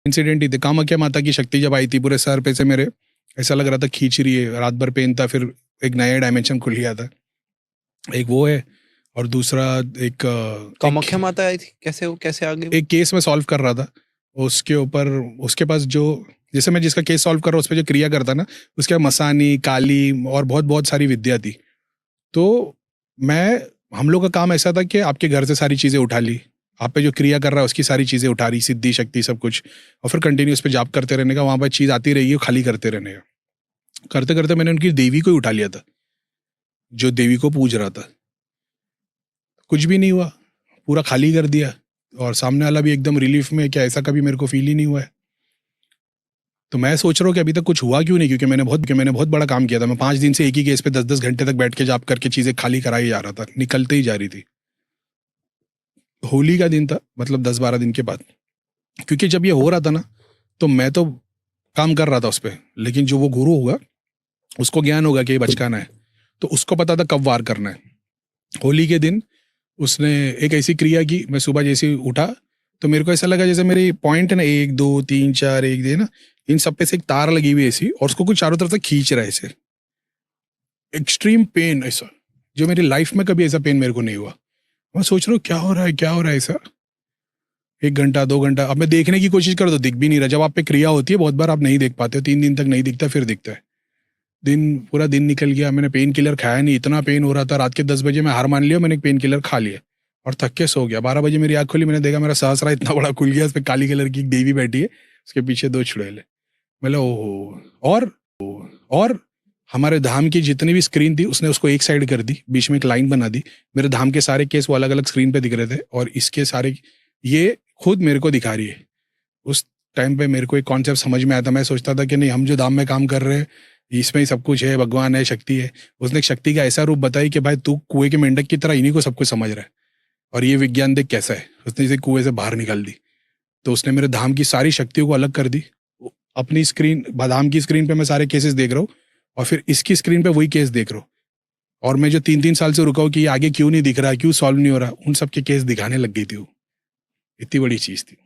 Incident ही थे। कामाख्या माता की शक्ति जब आई थी पूरे सर पे से मेरे, ऐसा लग रहा था खींच रही है, रात भर पेन था, फिर एक नया डायमेंशन खुल गया था। एक वो है, और दूसरा एक कामाख्या माता आई थी, कैसे आ गई? एक केस में सॉल्व कर रहा था, उसके ऊपर उसके पास जो, जैसे मैं जिसका केस सॉल्व कर रहा हूँ उस पर जो क्रिया करता ना, उसके बाद मसानी, काली और बहुत बहुत सारी विद्या थी। तो मैं, हम लोग का काम ऐसा था कि आपके घर से सारी चीज़ें उठा ली, आप पे जो क्रिया कर रहा है उसकी सारी चीज़ें उठा रही, सिद्धि शक्ति सब कुछ, और फिर कंटिन्यूस पे जाप करते रहने का, वहाँ पर चीज़ आती रहेगी, खाली करते रहने का। करते करते मैंने उनकी देवी को ही उठा लिया था, जो देवी को पूज रहा था। कुछ भी नहीं हुआ, पूरा खाली कर दिया, और सामने वाला भी एकदम रिलीफ में, क्या ऐसा कभी मेरे को फील ही नहीं हुआ है। तो मैं सोच रहा हूँ कि अभी तक कुछ हुआ क्यों नहीं, क्योंकि मैंने बहुत बड़ा काम किया था। मैं 5 दिन से एक ही केस पे 10-10 घंटे तक बैठ के जाप करके चीज़ें खाली कराई जा रहा था, निकलते ही जा रही थी। होली का दिन था, मतलब 10-12 दिन के बाद, क्योंकि जब ये हो रहा था ना, तो मैं तो काम कर रहा था उस पर, लेकिन जो वो गुरु होगा उसको ज्ञान होगा कि ये बचकाना है, तो उसको पता था कब वार करना है। होली के दिन उसने एक ऐसी क्रिया की, मैं सुबह जैसे ही उठा तो मेरे को ऐसा लगा जैसे मेरे पॉइंट है ना, 1 2 3 4 1 दे ना, इन सब पे से एक तार लगी हुई ऐसी, और उसको कुछ चारों तरफ से खींच रहा है ऐसे, एक्सट्रीम पेन ऐसा, जो मेरी लाइफ में कभी ऐसा पेन मेरे को नहीं हुआ। मैं सोच रहा हूँ क्या हो रहा है, क्या हो रहा है ऐसा। 1 घंटा 2 घंटा, अब मैं देखने की कोशिश कर, तो दिख भी नहीं रहा। जब आप पे क्रिया होती है बहुत बार आप नहीं देख पाते हो, 3 दिन तक नहीं दिखता, फिर दिखता है। पूरा दिन निकल गया, मैंने पेन किलर खाया नहीं, इतना पेन हो रहा था। रात के 10 बजे मैं हार मान लिया, मैंने एक पेन किलर खा लिया और थक के सो गया। 12 बजे मेरी आँख खुली, मैंने देखा मेरा सहस्रा इतना बड़ा खुल गया, उस पर काली कलर की एक देवी बैठी है, उसके पीछे 2 चुड़ैल है। मतलब ओहो। और हमारे धाम की जितनी भी स्क्रीन थी उसने उसको एक साइड कर दी, बीच में एक लाइन बना दी। मेरे धाम के सारे केस वो अलग अलग स्क्रीन पे दिख रहे थे, और इसके सारे ये खुद मेरे को दिखा रही है। उस टाइम पे मेरे को एक कॉन्सेप्ट समझ में आया था। मैं सोचता था कि नहीं, हम जो धाम में काम कर रहे हैं इसमें ही सब कुछ है, भगवान है, शक्ति है। उसने एक शक्ति का ऐसा रूप बताई कि भाई तू कुएं के मेंढक की तरह इन्हीं को सब कुछ समझ रहा है, और ये विज्ञान देख कैसा है। उसने इसे कुएं से बाहर निकाल दी, तो उसने मेरे धाम की सारी शक्तियों को अलग कर दी। अपनी स्क्रीन, धाम की स्क्रीन पे मैं सारे केसेस देख रहा हूँ, और फिर इसकी स्क्रीन पे वही केस देख रहा हूँ। और मैं जो 3-3 साल से रुका हूँ कि ये आगे क्यों नहीं दिख रहा, क्यों सॉल्व नहीं हो रहा, उन सब के केस दिखाने लग गई थी वो। इतनी बड़ी चीज थी।